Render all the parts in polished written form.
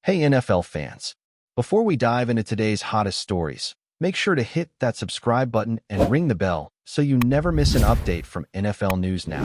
Hey NFL fans, before we dive into today's hottest stories, make sure to hit that subscribe button and ring the bell so you never miss an update from NFL News Now.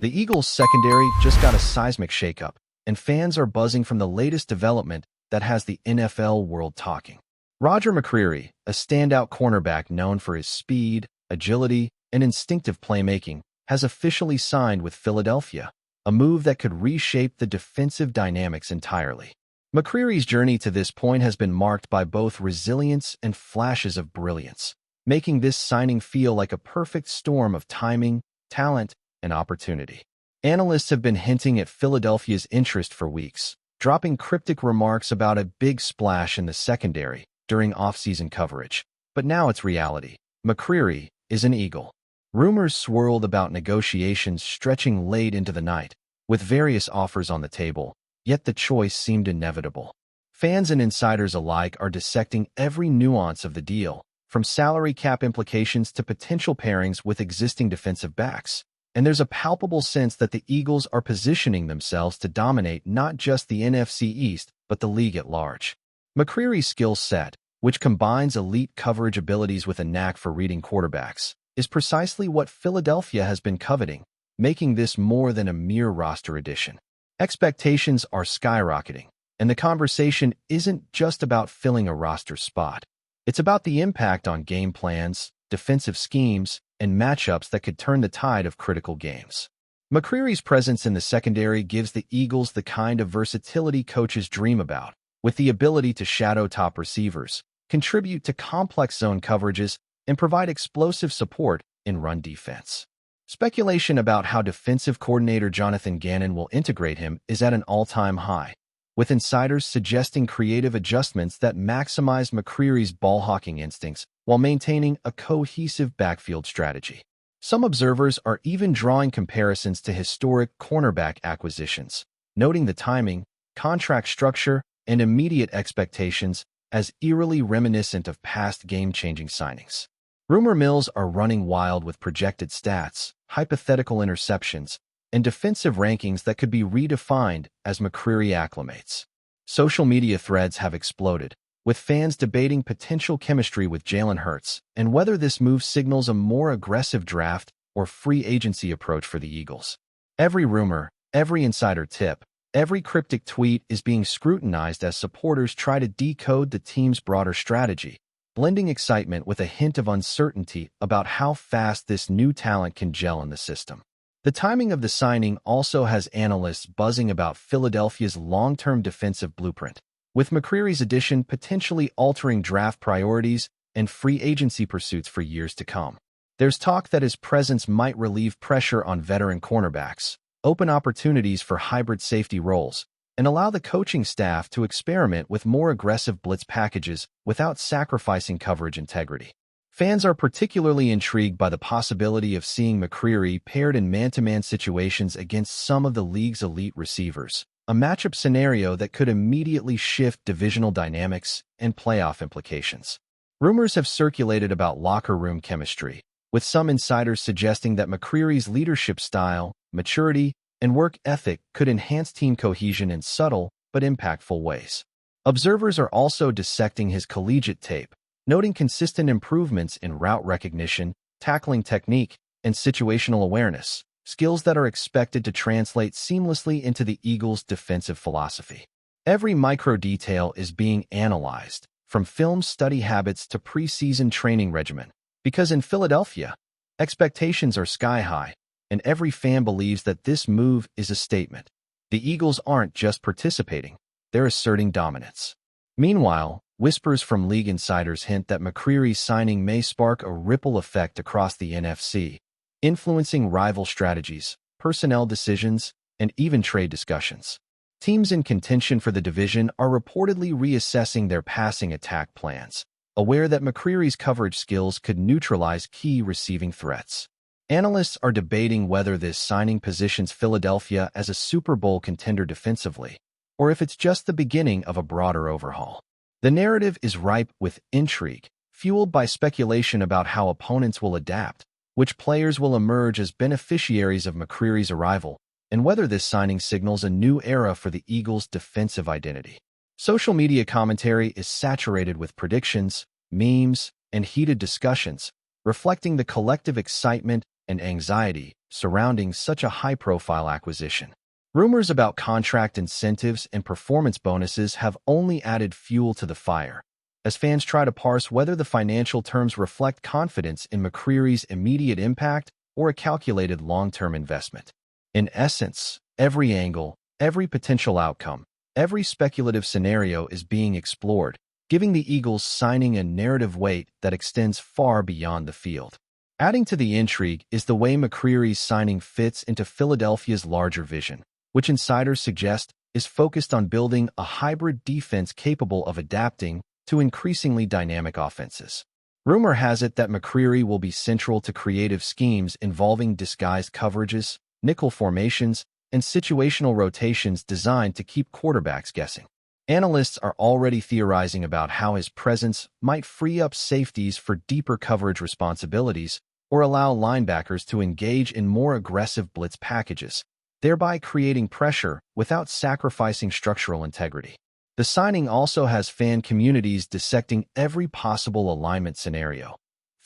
The Eagles' secondary just got a seismic shakeup, and fans are buzzing from the latest development that has the NFL world talking. Roger McCreary, a standout cornerback known for his speed, agility, and instinctive playmaking, has officially signed with Philadelphia, a move that could reshape the defensive dynamics entirely. McCreary's journey to this point has been marked by both resilience and flashes of brilliance, making this signing feel like a perfect storm of timing, talent, and opportunity. Analysts have been hinting at Philadelphia's interest for weeks, dropping cryptic remarks about a big splash in the secondary during off-season coverage. But now it's reality. McCreary is an Eagle. Rumors swirled about negotiations stretching late into the night, with various offers on the table. Yet the choice seemed inevitable. Fans and insiders alike are dissecting every nuance of the deal, from salary cap implications to potential pairings with existing defensive backs. And there's a palpable sense that the Eagles are positioning themselves to dominate not just the NFC East, but the league at large. McCreary's skill set, which combines elite coverage abilities with a knack for reading quarterbacks, is precisely what Philadelphia has been coveting, making this more than a mere roster addition. Expectations are skyrocketing, and the conversation isn't just about filling a roster spot. It's about the impact on game plans, defensive schemes, and matchups that could turn the tide of critical games. McCreary's presence in the secondary gives the Eagles the kind of versatility coaches dream about, with the ability to shadow top receivers, contribute to complex zone coverages, and provide explosive support in run defense. Speculation about how defensive coordinator Jonathan Gannon will integrate him is at an all-time high, with insiders suggesting creative adjustments that maximize McCreary's ball-hawking instincts while maintaining a cohesive backfield strategy. Some observers are even drawing comparisons to historic cornerback acquisitions, noting the timing, contract structure, and immediate expectations as eerily reminiscent of past game-changing signings. Rumor mills are running wild with projected stats, hypothetical interceptions, and defensive rankings that could be redefined as McCreary acclimates. Social media threads have exploded, with fans debating potential chemistry with Jalen Hurts and whether this move signals a more aggressive draft or free agency approach for the Eagles. Every rumor, every insider tip, every cryptic tweet is being scrutinized as supporters try to decode the team's broader strategy, blending excitement with a hint of uncertainty about how fast this new talent can gel in the system. The timing of the signing also has analysts buzzing about Philadelphia's long-term defensive blueprint, with McCreary's addition potentially altering draft priorities and free agency pursuits for years to come. There's talk that his presence might relieve pressure on veteran cornerbacks, open opportunities for hybrid safety roles, and allow the coaching staff to experiment with more aggressive blitz packages without sacrificing coverage integrity. Fans are particularly intrigued by the possibility of seeing McCreary paired in man-to-man situations against some of the league's elite receivers, a matchup scenario that could immediately shift divisional dynamics and playoff implications. Rumors have circulated about locker room chemistry, with some insiders suggesting that McCreary's leadership style, maturity, and work ethic could enhance team cohesion in subtle but impactful ways. Observers are also dissecting his collegiate tape, noting consistent improvements in route recognition, tackling technique, and situational awareness, skills that are expected to translate seamlessly into the Eagles' defensive philosophy. Every micro detail is being analyzed, from film study habits to preseason training regimen, because in Philadelphia, expectations are sky-high, and every fan believes that this move is a statement. The Eagles aren't just participating, they're asserting dominance. Meanwhile, whispers from league insiders hint that McCreary's signing may spark a ripple effect across the NFC, influencing rival strategies, personnel decisions, and even trade discussions. Teams in contention for the division are reportedly reassessing their passing attack plans, aware that McCreary's coverage skills could neutralize key receiving threats. Analysts are debating whether this signing positions Philadelphia as a Super Bowl contender defensively, or if it's just the beginning of a broader overhaul. The narrative is ripe with intrigue, fueled by speculation about how opponents will adapt, which players will emerge as beneficiaries of McCreary's arrival, and whether this signing signals a new era for the Eagles' defensive identity. Social media commentary is saturated with predictions, memes, and heated discussions, reflecting the collective excitement and anxiety surrounding such a high-profile acquisition. Rumors about contract incentives and performance bonuses have only added fuel to the fire, as fans try to parse whether the financial terms reflect confidence in McCreary's immediate impact or a calculated long-term investment. In essence, every angle, every potential outcome, every speculative scenario is being explored, giving the Eagles signing a narrative weight that extends far beyond the field. Adding to the intrigue is the way McCreary's signing fits into Philadelphia's larger vision, which insiders suggest is focused on building a hybrid defense capable of adapting to increasingly dynamic offenses. Rumor has it that McCreary will be central to creative schemes involving disguised coverages, nickel formations, and situational rotations designed to keep quarterbacks guessing. Analysts are already theorizing about how his presence might free up safeties for deeper coverage responsibilities or allow linebackers to engage in more aggressive blitz packages, thereby creating pressure without sacrificing structural integrity. The signing also has fan communities dissecting every possible alignment scenario,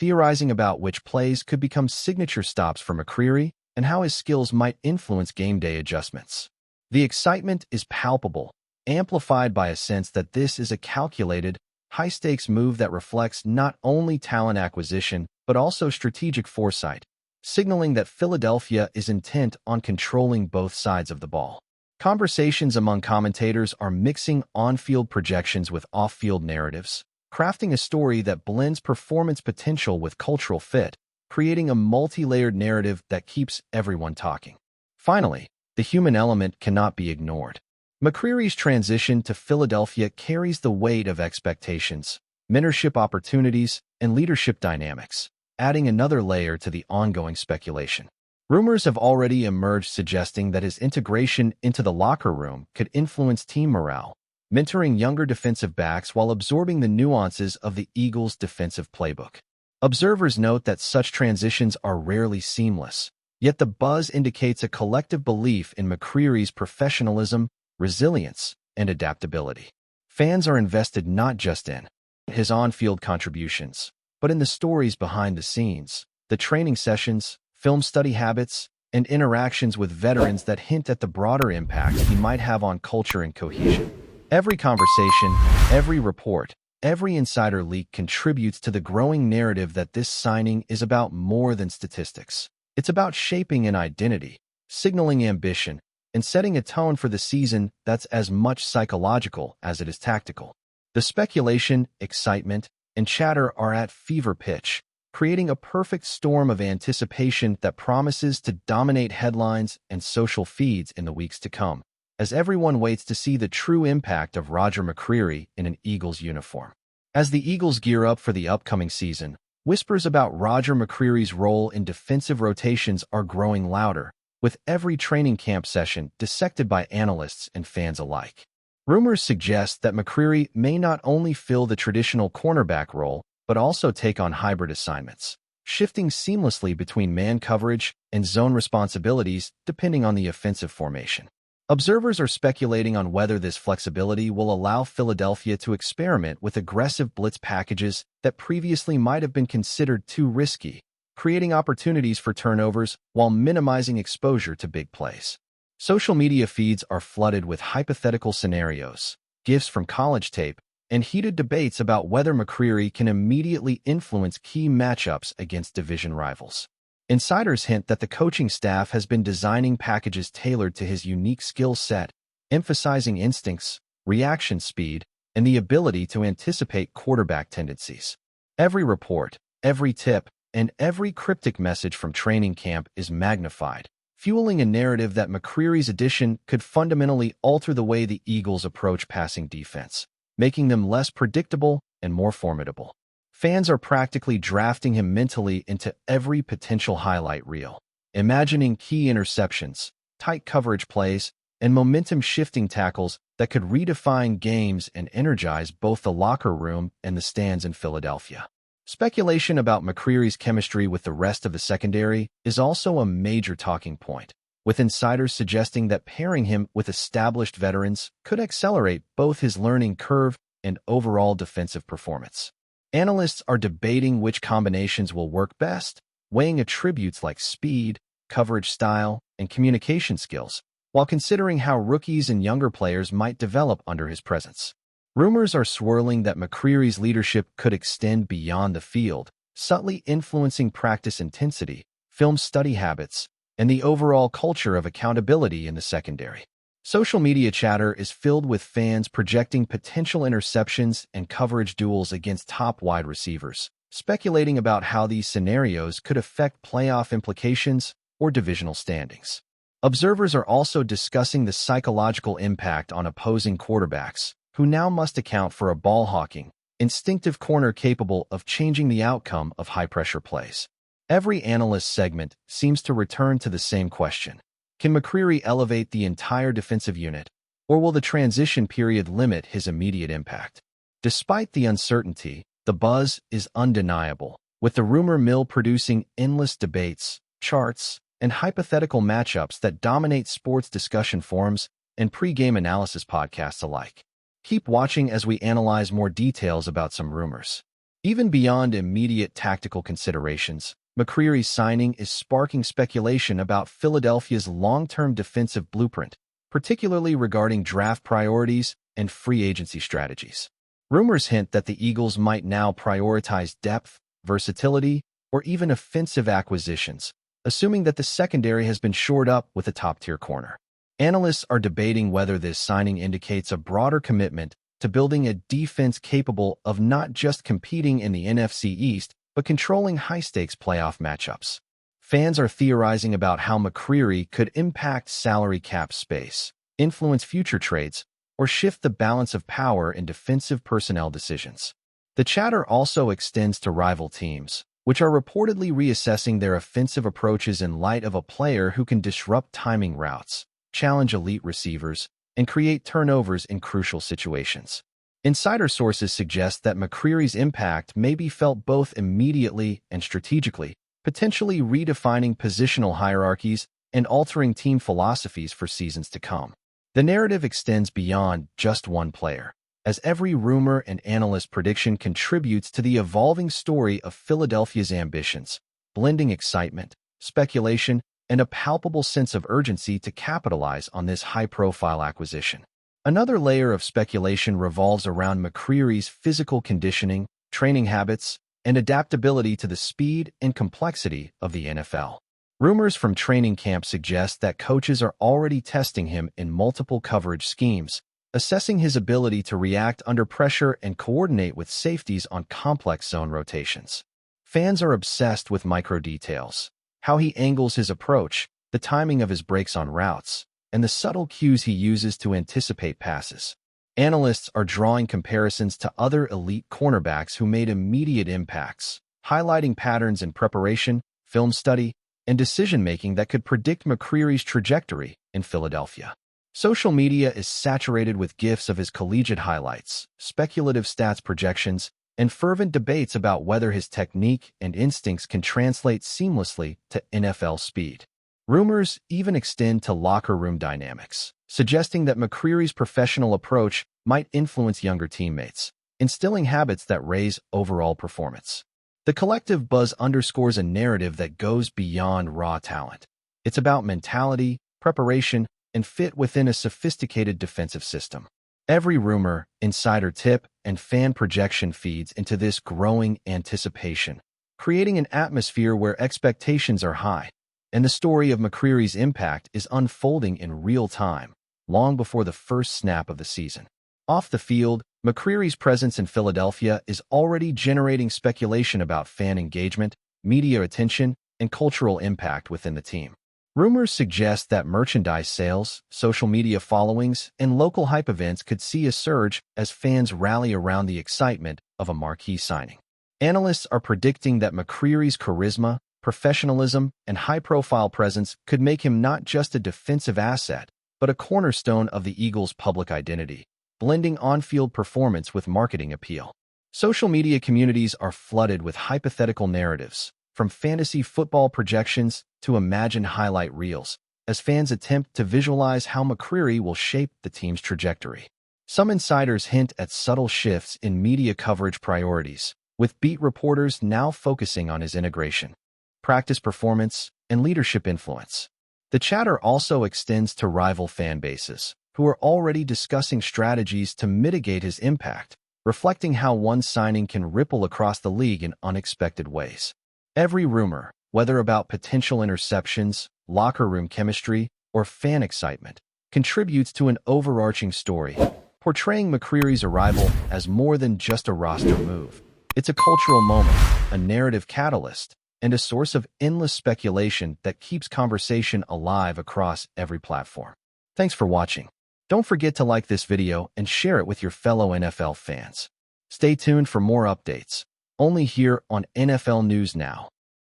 theorizing about which plays could become signature stops for McCreary and how his skills might influence game day adjustments. The excitement is palpable, amplified by a sense that this is a calculated, high-stakes move that reflects not only talent acquisition but also strategic foresight, signaling that Philadelphia is intent on controlling both sides of the ball. Conversations among commentators are mixing on-field projections with off-field narratives, crafting a story that blends performance potential with cultural fit, creating a multi-layered narrative that keeps everyone talking. Finally, the human element cannot be ignored. McCreary's transition to Philadelphia carries the weight of expectations, mentorship opportunities, and leadership dynamics, adding another layer to the ongoing speculation. Rumors have already emerged suggesting that his integration into the locker room could influence team morale, mentoring younger defensive backs while absorbing the nuances of the Eagles' defensive playbook. Observers note that such transitions are rarely seamless, yet the buzz indicates a collective belief in McCreary's professionalism, resilience, and adaptability. Fans are invested not just in his on-field contributions, but in the stories behind the scenes, the training sessions, film study habits, and interactions with veterans that hint at the broader impact he might have on culture and cohesion. Every conversation, every report, every insider leak contributes to the growing narrative that this signing is about more than statistics. It's about shaping an identity, signaling ambition, and setting a tone for the season that's as much psychological as it is tactical. The speculation, excitement, and chatter are at fever pitch, creating a perfect storm of anticipation that promises to dominate headlines and social feeds in the weeks to come, as everyone waits to see the true impact of Roger McCreary in an Eagles uniform. As the Eagles gear up for the upcoming season, whispers about Roger McCreary's role in defensive rotations are growing louder, with every training camp session dissected by analysts and fans alike. Rumors suggest that McCreary may not only fill the traditional cornerback role, but also take on hybrid assignments, shifting seamlessly between man coverage and zone responsibilities depending on the offensive formation. Observers are speculating on whether this flexibility will allow Philadelphia to experiment with aggressive blitz packages that previously might have been considered too risky, creating opportunities for turnovers while minimizing exposure to big plays. Social media feeds are flooded with hypothetical scenarios, gifs from college tape, and heated debates about whether McCreary can immediately influence key matchups against division rivals. Insiders hint that the coaching staff has been designing packages tailored to his unique skill set, emphasizing instincts, reaction speed, and the ability to anticipate quarterback tendencies. Every report, every tip, and every cryptic message from training camp is magnified, fueling a narrative that McCreary's addition could fundamentally alter the way the Eagles approach passing defense, making them less predictable and more formidable. Fans are practically drafting him mentally into every potential highlight reel, imagining key interceptions, tight coverage plays, and momentum-shifting tackles that could redefine games and energize both the locker room and the stands in Philadelphia. Speculation about McCreary's chemistry with the rest of the secondary is also a major talking point, with insiders suggesting that pairing him with established veterans could accelerate both his learning curve and overall defensive performance. Analysts are debating which combinations will work best, weighing attributes like speed, coverage style, and communication skills, while considering how rookies and younger players might develop under his presence. Rumors are swirling that McCreary's leadership could extend beyond the field, subtly influencing practice intensity, film study habits, and the overall culture of accountability in the secondary. Social media chatter is filled with fans projecting potential interceptions and coverage duels against top wide receivers, speculating about how these scenarios could affect playoff implications or divisional standings. Observers are also discussing the psychological impact on opposing quarterbacks, who now must account for a ball-hawking, instinctive corner capable of changing the outcome of high-pressure plays. Every analyst segment seems to return to the same question. Can McCreary elevate the entire defensive unit, or will the transition period limit his immediate impact? Despite the uncertainty, the buzz is undeniable, with the rumor mill producing endless debates, charts, and hypothetical matchups that dominate sports discussion forums and pre-game analysis podcasts alike. Keep watching as we analyze more details about some rumors. Even beyond immediate tactical considerations, McCreary's signing is sparking speculation about Philadelphia's long-term defensive blueprint, particularly regarding draft priorities and free agency strategies. Rumors hint that the Eagles might now prioritize depth, versatility, or even offensive acquisitions, assuming that the secondary has been shored up with a top-tier corner. Analysts are debating whether this signing indicates a broader commitment to building a defense capable of not just competing in the NFC East, but controlling high-stakes playoff matchups. Fans are theorizing about how McCreary could impact salary cap space, influence future trades, or shift the balance of power in defensive personnel decisions. The chatter also extends to rival teams, which are reportedly reassessing their offensive approaches in light of a player who can disrupt timing routes, challenge elite receivers, and create turnovers in crucial situations. Insider sources suggest that McCreary's impact may be felt both immediately and strategically, potentially redefining positional hierarchies and altering team philosophies for seasons to come. The narrative extends beyond just one player, as every rumor and analyst prediction contributes to the evolving story of Philadelphia's ambitions, blending excitement, speculation, and a palpable sense of urgency to capitalize on this high-profile acquisition. Another layer of speculation revolves around McCreary's physical conditioning, training habits, and adaptability to the speed and complexity of the NFL. Rumors from training camp suggest that coaches are already testing him in multiple coverage schemes, assessing his ability to react under pressure and coordinate with safeties on complex zone rotations. Fans are obsessed with micro details, how he angles his approach, the timing of his breaks on routes, and the subtle cues he uses to anticipate passes. Analysts are drawing comparisons to other elite cornerbacks who made immediate impacts, highlighting patterns in preparation, film study, and decision-making that could predict McCreary's trajectory in Philadelphia. Social media is saturated with GIFs of his collegiate highlights, speculative stats projections, and fervent debates about whether his technique and instincts can translate seamlessly to NFL speed. Rumors even extend to locker room dynamics, suggesting that McCreary's professional approach might influence younger teammates, instilling habits that raise overall performance. The collective buzz underscores a narrative that goes beyond raw talent. It's about mentality, preparation, and fit within a sophisticated defensive system. Every rumor, insider tip, and fan projection feeds into this growing anticipation, creating an atmosphere where expectations are high, and the story of McCreary's impact is unfolding in real time, long before the first snap of the season. Off the field, McCreary's presence in Philadelphia is already generating speculation about fan engagement, media attention, and cultural impact within the team. Rumors suggest that merchandise sales, social media followings, and local hype events could see a surge as fans rally around the excitement of a marquee signing. Analysts are predicting that McCreary's charisma, professionalism, and high-profile presence could make him not just a defensive asset, but a cornerstone of the Eagles' public identity, blending on-field performance with marketing appeal. Social media communities are flooded with hypothetical narratives, from fantasy football projections to imagined highlight reels, as fans attempt to visualize how McCreary will shape the team's trajectory. Some insiders hint at subtle shifts in media coverage priorities, with beat reporters now focusing on his integration, practice performance, and leadership influence. The chatter also extends to rival fan bases, who are already discussing strategies to mitigate his impact, reflecting how one signing can ripple across the league in unexpected ways. Every rumor, whether about potential interceptions, locker room chemistry, or fan excitement, contributes to an overarching story, portraying McCreary's arrival as more than just a roster move. It's a cultural moment, a narrative catalyst, and a source of endless speculation that keeps conversation alive across every platform. Thanks for watching. Don't forget to like this video and share it with your fellow NFL fans. Stay tuned for more updates, only here on NFL News Now.